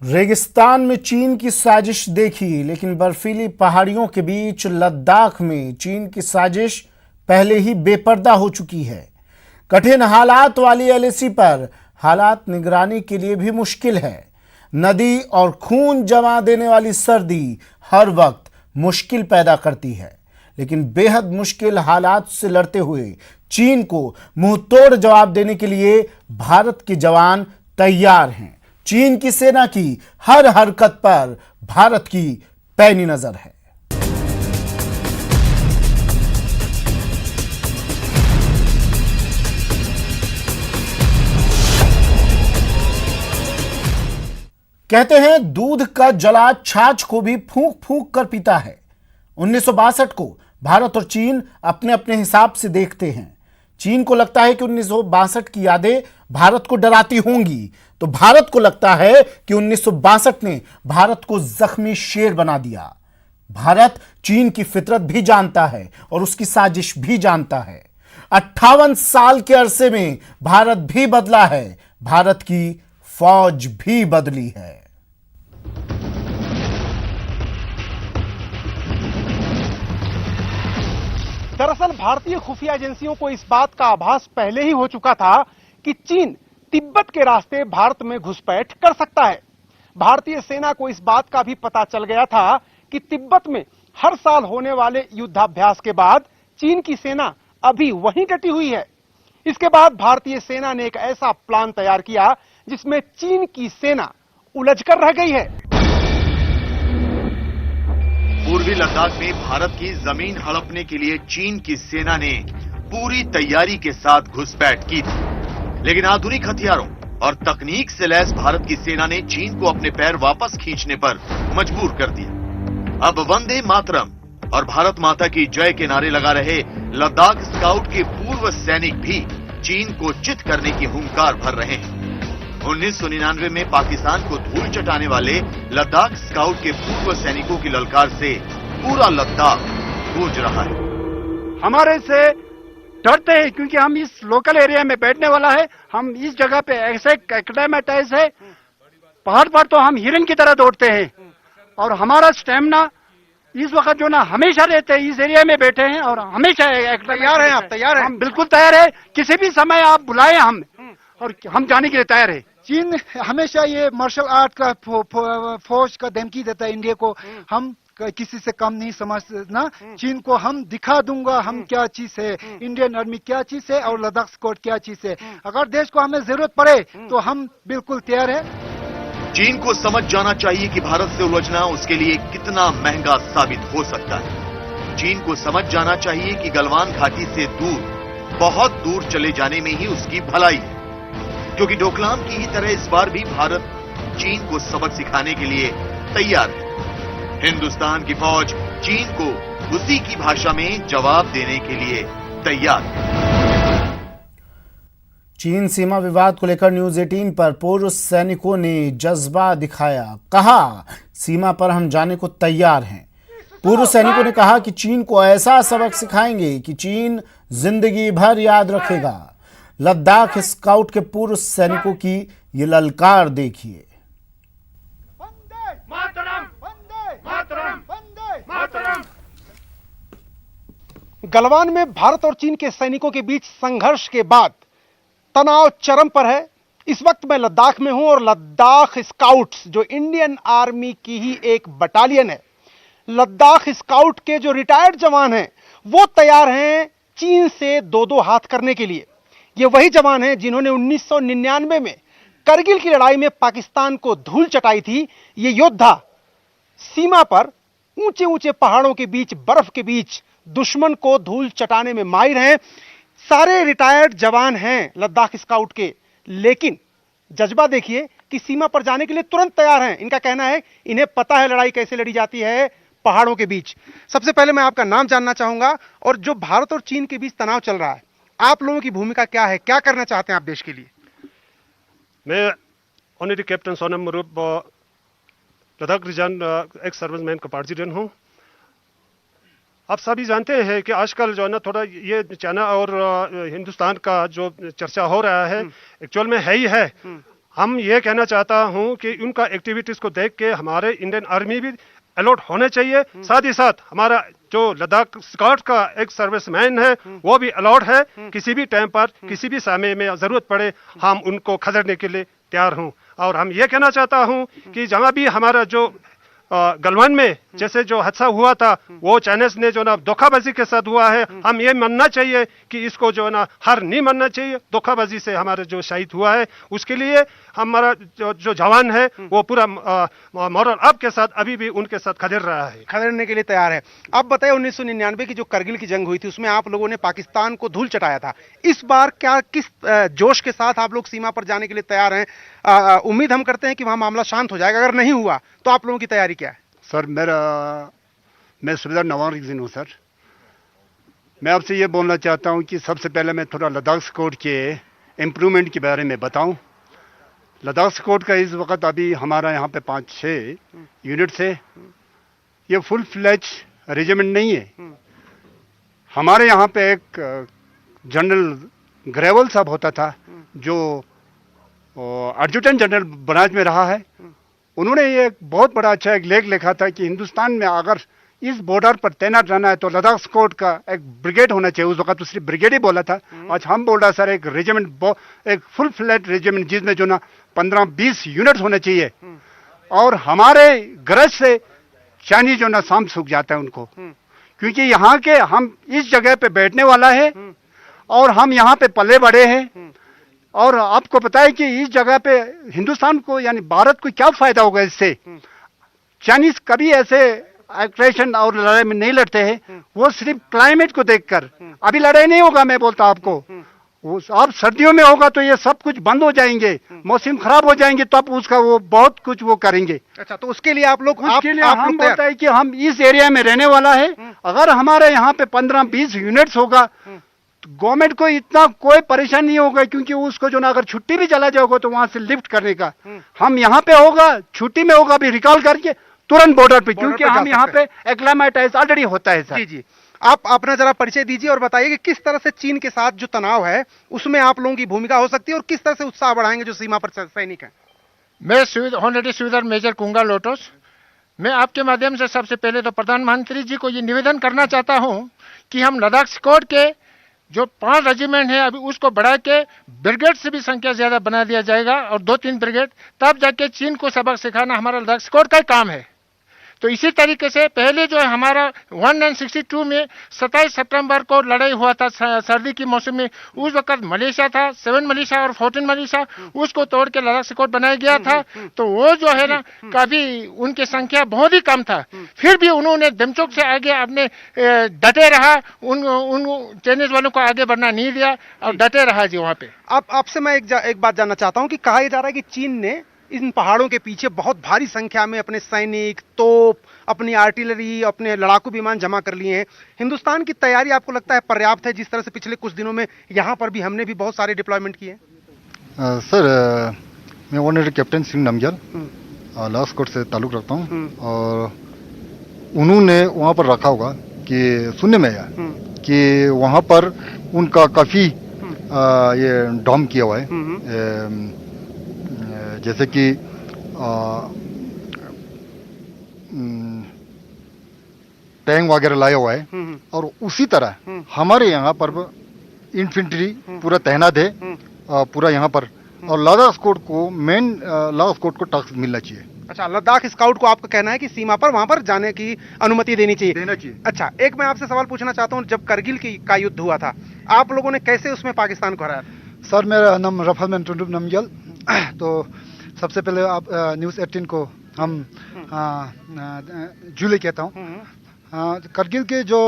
रेगिस्तान में चीन की साजिश देखी, लेकिन बर्फीली पहाड़ियों के बीच लद्दाख में चीन की साजिश पहले ही बेपर्दा हो चुकी है। कठिन हालात वाली एलएसी पर हालात निगरानी के लिए भी मुश्किल है। नदी और खून जमा देने वाली सर्दी हर वक्त मुश्किल पैदा करती है, लेकिन बेहद मुश्किल हालात से लड़ते हुए चीन को मुंहतोड़ जवाब देने के लिए भारत के जवान तैयार हैं। चीन की सेना की हर हरकत पर भारत की पैनी नजर है। कहते हैं दूध का जला छाछ को भी फूंक फूंक कर पीता है। 1962 को भारत और चीन अपने अपने हिसाब से देखते हैं। चीन को लगता है कि 1962 की यादें भारत को डराती होंगी, तो भारत को लगता है कि 1962 ने भारत को जख्मी शेर बना दिया। भारत चीन की फितरत भी जानता है और उसकी साजिश भी जानता है। 58 साल के अरसे में भारत भी बदला है, भारत की फौज भी बदली है। दरअसल भारतीय खुफिया एजेंसियों को इस बात का आभास पहले ही हो चुका था कि चीन तिब्बत के रास्ते भारत में घुसपैठ कर सकता है। भारतीय सेना को इस बात का भी पता चल गया था कि तिब्बत में हर साल होने वाले युद्धाभ्यास के बाद चीन की सेना अभी वहीं डटी हुई है। इसके बाद भारतीय सेना ने एक ऐसा प्लान तैयार किया जिसमें चीन की सेना उलझकर रह गई है। पूर्वी लद्दाख में भारत की जमीन हड़पने के लिए चीन की सेना ने पूरी तैयारी के साथ घुसपैठ की थी, लेकिन आधुनिक हथियारों और तकनीक से लैस भारत की सेना ने चीन को अपने पैर वापस खींचने पर मजबूर कर दिया। अब वंदे मातरम और भारत माता की जय के नारे लगा रहे लद्दाख स्काउट के पूर्व सैनिक भी चीन को चित करने की हुंकार भर रहे हैं। 1999 में पाकिस्तान को धूल चटाने वाले लद्दाख स्काउट के पूर्व सैनिकों की ललकार से पूरा लद्दाख गूंज रहा है। हमारे से डरते हैं क्योंकि हम इस लोकल एरिया में बैठने वाला है। हम इस जगह पे ऐसे एक्लेमेटाइज है, पहाड़ पर तो हम हिरन की तरह दौड़ते हैं और हमारा स्टेमिना इस वक्त जो ना हमेशा रहते हैं, इस एरिया में बैठे हैं और हमेशा तैयार हैं आप? तैयार हैं? हम बिल्कुल तैयार है। किसी भी समय आप बुलाएं हम और हम जाने के लिए तैयार है। चीन हमेशा ये मार्शल आर्ट का फौज का धमकी देता है इंडिया को। हम किसी से कम नहीं समझना। चीन को हम दिखा दूंगा हम क्या चीज है, इंडियन आर्मी क्या चीज है और लद्दाख स्क्वाड क्या चीज है। अगर देश को हमें जरूरत पड़े तो हम बिल्कुल तैयार है। चीन को समझ जाना चाहिए कि भारत से उलझना उसके लिए कितना महंगा साबित हो सकता है। चीन को समझ जाना चाहिए कि गलवान घाटी से दूर, बहुत दूर चले जाने में ही उसकी भलाई है, क्योंकि डोकलाम की ही तरह इस बार भी भारत चीन को सबक सिखाने के लिए तैयार है। हिंदुस्तान की फौज चीन को उसी की भाषा में जवाब देने के लिए तैयार है। चीन सीमा विवाद को लेकर न्यूज 18 पर पूर्व सैनिकों ने जज्बा दिखाया। कहा, सीमा पर हम जाने को तैयार हैं। पूर्व सैनिकों ने कहा कि चीन को ऐसा सबक सिखाएंगे कि चीन जिंदगी भर याद रखेगा। लद्दाख स्काउट के पूर्व सैनिकों की ये ललकार देखिए। गलवान में भारत और चीन के सैनिकों के बीच संघर्ष के बाद तनाव चरम पर है। इस वक्त मैं लद्दाख में हूं और लद्दाख स्काउट्स जो इंडियन आर्मी की ही एक बटालियन है, लद्दाख स्काउट के जो रिटायर्ड जवान हैं वो तैयार हैं चीन से दो दो हाथ करने के लिए। ये वही जवान हैं जिन्होंने 1999 में करगिल की लड़ाई में पाकिस्तान को धूल चटाई थी। ये योद्धा सीमा पर ऊंचे ऊंचे पहाड़ों के बीच, बर्फ के बीच दुश्मन को धूल चटाने में माहिर हैं। सारे रिटायर्ड जवान हैं लद्दाख स्काउट के, लेकिन जज्बा देखिए कि सीमा पर जाने के लिए तुरंत तैयार हैं। इनका कहना है इन्हें पता है लड़ाई कैसे लड़ी जाती है पहाड़ों के बीच। सबसे पहले मैं आपका नाम जानना चाहूंगा और जो भारत और चीन के बीच तनाव चल रहा है, आप लोगों की भूमिका क्या है, क्या करना चाहते हैं आप देश के लिए? मैं honorary captain Sonam Marub, Ladakh region ex serviceman का पार्टिजन हूँ। आप सभी जानते हैं कि आजकल जो है ना थोड़ा ये चाइना और हिंदुस्तान का जो चर्चा हो रहा है एक्चुअल में है ही है। हम ये कहना चाहता हूं कि उनका एक्टिविटीज को देख के हमारे इंडियन आर्मी भी अलर्ट होने चाहिए। साथ ही साथ हमारा जो लद्दाख स्कॉट का एक सर्विसमैन है वो भी अलर्ट है। किसी भी टाइम पर किसी भी समय में जरूरत पड़े हम उनको खदेड़ने के लिए तैयार हूं। और हम ये कहना चाहता हूं कि जहां भी हमारा जो गलवान में जैसे जो हादसा हुआ था वो चाइनीज ने जो ना धोखाबाजी के साथ हुआ है, हम ये मानना चाहिए कि इसको जो ना हार नहीं मानना चाहिए। धोखाबाजी से हमारा जो शहीद हुआ है उसके लिए हमारा जो जवान है वो पूरा मॉरल अप के साथ अभी भी उनके साथ खदेड़ रहा है, खदेड़ने के लिए तैयार है। अब बताइए 1999 की जो करगिल की जंग हुई थी उसमें आप लोगों ने पाकिस्तान को धूल चटाया था। इस बार क्या किस जोश के साथ आप लोग सीमा पर जाने के लिए तैयार हैं? उम्मीद हम करते हैं कि वहां मामला शांत हो जाएगा, अगर नहीं हुआ तो आप लोगों की तैयारी क्या है? सर मैं सूबेदार नवाब रिजवीन हूँ सर। मैं आपसे ये बोलना चाहता हूँ कि सबसे पहले मैं थोड़ा लद्दाख स्क्वाड के इम्प्रूवमेंट के बारे में बताऊँ। लद्दाख स्क्वाड का इस वक्त अभी हमारा यहाँ पे 5-6 यूनिट्स है। ये फुल फ्लैज रेजिमेंट नहीं है। हमारे यहाँ पे एक जनरल ग्रेवल साहब होता था जो एडजुटेंट जनरल ब्रांच में रहा है। उन्होंने ये बहुत बड़ा अच्छा एक लेख लिखा था कि हिंदुस्तान में अगर इस बॉर्डर पर तैनात रहना है तो लद्दाख स्क्वाड का एक ब्रिगेड होना चाहिए। उस वक्त तो सिर्फ ब्रिगेड ही बोला था, आज हम बोल रहा सर एक रेजिमेंट, एक फुल फ्लैट रेजिमेंट जिसमें जो ना 15-20 यूनिट्स होने चाहिए। और हमारे गरज से चाइनीज जो ना शाम सूख जाता है उनको, क्योंकि यहाँ के हम इस जगह पे बैठने वाला है और हम यहाँ पे पले बड़े हैं। और आपको पता है कि इस जगह पे हिंदुस्तान को यानी भारत को क्या फायदा होगा इससे। चाइनीज कभी ऐसे एग्रेशन और लड़ाई में नहीं लड़ते हैं, वो सिर्फ क्लाइमेट को देखकर। अभी लड़ाई नहीं होगा, मैं बोलता आपको, वो अब सर्दियों में होगा तो ये सब कुछ बंद हो जाएंगे, मौसम खराब हो जाएंगे, तब उसका वो बहुत कुछ वो करेंगे। अच्छा, तो उसके लिए आप लोग हम बोलता है कि हम इस एरिया में रहने वाला है। अगर हमारे यहाँ पे 15-20 यूनिट्स होगा तो गवर्नमेंट को इतना कोई परेशानी नहीं होगा, क्योंकि उसको जो ना अगर छुट्टी भी चला जाओगे तो वहां से लिफ्ट करने का हम यहाँ पे होगा, छुट्टी में होगा भी रिकॉल करके तुरंत बॉर्डर पे, क्योंकि हम यहाँ पे एक्लामेटाइज ऑलरेडी होता है सर। जी जी, आप अपना जरा परिचय दीजिए और बताइए कि किस तरह से चीन के साथ जो तनाव है उसमें आप लोगों की भूमिका हो सकती है और किस तरह से उत्साह बढ़ाएंगे जो सीमा पर सैनिक हैं। मैं ऑनरेडी सूबेदार मेजर कुंगा लोटस। मैं आपके माध्यम से सबसे पहले तो प्रधानमंत्री जी को ये निवेदन करना चाहता हूँ कि हम लद्दाख स्क्वाड के जो 5 रेजिमेंट है अभी उसको बढ़ा के ब्रिगेड से भी संख्या ज्यादा बना दिया जाएगा और 2-3 ब्रिगेड, तब जाके चीन को सबक सिखाना हमारा लद्दाख स्क्वाड का काम है। तो इसी तरीके से पहले जो है हमारा 1962 में 27 सितंबर को लड़ाई हुआ था सर्दी की मौसम में। उस वक्त मलेशिया था, 7 मलेशिया और 14 मलेशिया, उसको तोड़ के लद्दाख स्क्वाड बनाया गया था। तो वो जो है ना काफी उनकी संख्या बहुत ही कम था, फिर भी उन्होंने दमचोक से आगे अपने डटे रहा, उन चाइनीज वालों को आगे बढ़ना नहीं दिया और डटे रहा जी वहाँ पे। अब आपसे मैं एक बात जानना चाहता हूँ कि कहा जा रहा है कि चीन ने इन पहाड़ों के पीछे बहुत भारी संख्या में अपने सैनिक, तोप, अपनी आर्टिलरी, अपने लड़ाकू विमान जमा कर लिए हैं। हिंदुस्तान की तैयारी आपको लगता है पर्याप्त है, जिस तरह से पिछले कुछ दिनों में यहाँ पर भी हमने भी बहुत सारे डिप्लॉयमेंट किए? सर मैं honorary captain Singh Namgyal Ladakh squad से ताल्लुक़ रखता हूँ। और उन्होंने वहाँ पर रखा होगा कि सुनने में आया कि वहाँ पर उनका काफ़ी ये डॉम किया हुआ है, जैसे कि टैंक वगैरह लाया हुआ है। और उसी तरह हमारे यहाँ पर इन्फेंट्री पूरा तैनात है पूरा यहाँ पर। और लद्दाख स्क्वाड को मेन लद्दाख स्क्वाड को टास्क मिलना चाहिए। अच्छा, लद्दाख स्काउट को आपका कहना है कि सीमा पर वहां पर जाने की अनुमति देनी चाहिए। अच्छा, एक मैं आपसे सवाल पूछना चाहता हूं, जब करगिल का युद्ध हुआ था आप लोगों ने कैसे उसमें पाकिस्तान को हराया? सर मेरा नाम रफाल टुंडुब नमग्याल। तो सबसे पहले आप न्यूज़ 18 को हम जूले कहता हूँ। करगिल के जो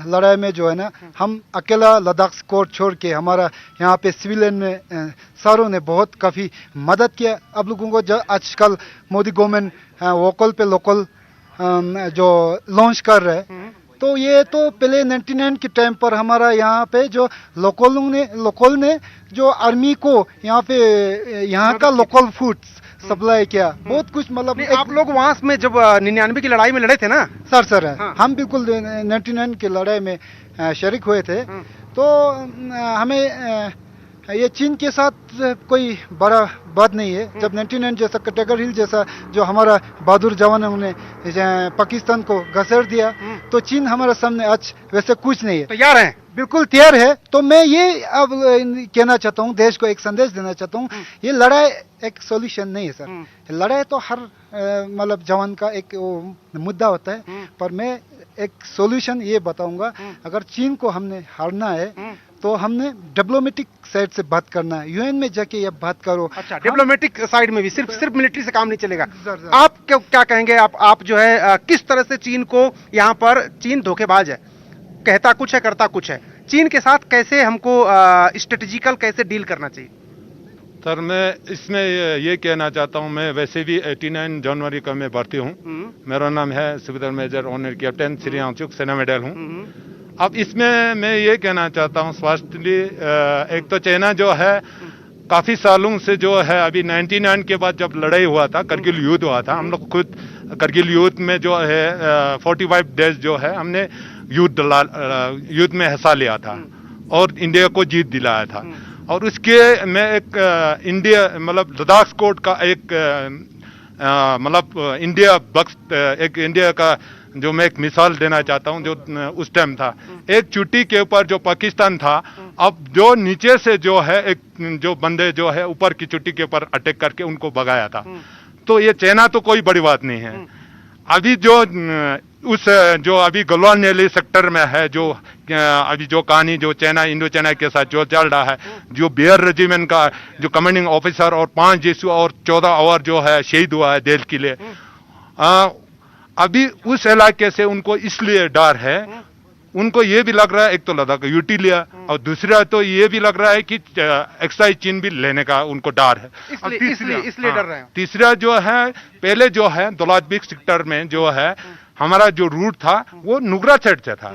लड़ाई में जो है ना, हम अकेला लद्दाख स्क्वाड छोड़ के हमारा यहाँ पे सिविलियन में सारों ने बहुत काफ़ी मदद किया। अब लोगों को जो आजकल मोदी गवर्नमेंट वोकल पे लोकल जो लॉन्च कर रहे हैं, तो ये तो पहले 99 के टाइम पर हमारा यहाँ पे जो लोकल ने जो आर्मी को यहाँ पे यहाँ का लोकल फूड्स सप्लाई किया, बहुत कुछ। मतलब आप लोग वहां में जब 99 की लड़ाई में लड़े थे ना सर हाँ। हम बिल्कुल 99 की लड़ाई में शरीक हुए थे। तो हमें ये चीन के साथ कोई बड़ा बात नहीं है। जब 99 जैसा टाइगर हिल जैसा जो हमारा बहादुर जवानों ने पाकिस्तान को घसेड़ दिया, तो चीन हमारे सामने आज वैसे कुछ नहीं है। तैयार हैं? बिल्कुल तैयार है। तो मैं ये अब कहना चाहता हूँ, देश को एक संदेश देना चाहता हूँ, ये लड़ाई एक सॉल्यूशन नहीं है सर। लड़ाई तो हर मतलब जवान का एक मुद्दा होता है, पर मैं एक सॉल्यूशन ये बताऊंगा, अगर चीन को हमने हारना है तो हमने डिप्लोमेटिक साइड से बात करना है, यूएन में जाके ये बात करो। अच्छा, डिप्लोमेटिक साइड में भी सिर्फ मिलिट्री से काम नहीं चलेगा। आप क्या कहेंगे? आप जो है किस तरह से चीन को यहाँ पर, चीन धोखेबाज है, कहता कुछ है करता कुछ है, चीन के साथ कैसे हमको स्ट्रेटेजिकल कैसे डील करना चाहिए? सर मैं इसमें ये कहना चाहता हूँ, मैं वैसे भी 89 जनवरी का मैं भर्ती हूँ। मेरा नाम है सूबेदार मेजर ऑनर कैप्टन श्री आंचुक, सेना मेडल हूँ। अब इसमें मैं ये कहना चाहता हूँ स्वास्थ्य, एक तो चाइना जो है काफी सालों से जो है, अभी 99 के बाद जब लड़ाई हुआ था, करगिल युद्ध हुआ था, हम लोग खुद करगिल युद्ध में जो है 45 डेज जो है हमने युद्ध में हिस्सा लिया था और इंडिया को जीत दिलाया था। और उसके में एक इंडिया मतलब लद्दाख स्क्वाड का एक मतलब इंडिया बक्स, एक इंडिया का जो मैं एक मिसाल देना चाहता हूं, जो उस टाइम था एक चुट्टी के ऊपर जो पाकिस्तान था, अब जो नीचे से जो है एक जो बंदे जो है ऊपर की चुट्टी के ऊपर अटैक करके उनको भगाया था। तो ये चाइना तो कोई बड़ी बात नहीं है। अभी जो उस जो अभी गलवान वैली सेक्टर में है, जो अभी जो कहानी जो चाइना इंडो चाइना के साथ जो चल रहा है, जो बियर रेजिमेंट का जो कमांडिंग ऑफिसर और 5 जेसू और 14 और जो है शहीद हुआ है देश के लिए, अभी उस इलाके से उनको इसलिए डर है, उनको ये भी लग रहा है एक तो लद्दाख यूटी लिया और दूसरा तो ये भी लग रहा है कि एक्साइज चीन भी लेने का उनको डर है, इसलिए डर रहे हैं। तीसरा जो है, पहले जो है दोलाजबीक सेक्टर में जो है हमारा जो रूट था वो नुगरा साइड से था,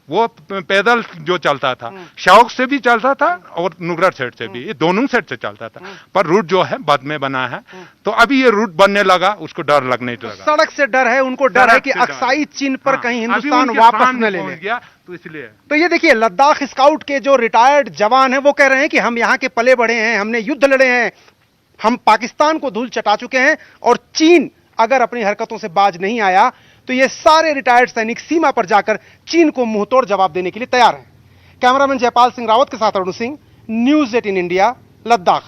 वो पैदल जो चलता था, शाओक से भी चलता था और नुगरा साइड से भी, ये दोनों साइड से चलता था, पर रूट जो है बाद में बना है। तो अभी ये रूट बनने लगा, उसको डर लगने लगा। सड़क से डर है, उनको डर है कि अक्साई चीन पर कहीं हिंदुस्तान वापस न ले ले, तो इसलिए। तो ये देखिए, लद्दाख स्काउट के जो रिटायर्ड जवान हैं वो कह रहे हैं कि हम यहाँ के पले बढ़े हैं, हमने युद्ध लड़े हैं, हम पाकिस्तान को धूल चटा चुके हैं, और चीन अगर अपनी हरकतों से बाज नहीं आया तो ये सारे रिटायर्ड सैनिक सीमा पर जाकर चीन को मुंहतोड़ जवाब देने के लिए तैयार हैं। कैमरामैन जयपाल सिंह रावत के साथ अरुण सिंह, न्यूज़ 18 इंडिया, लद्दाख।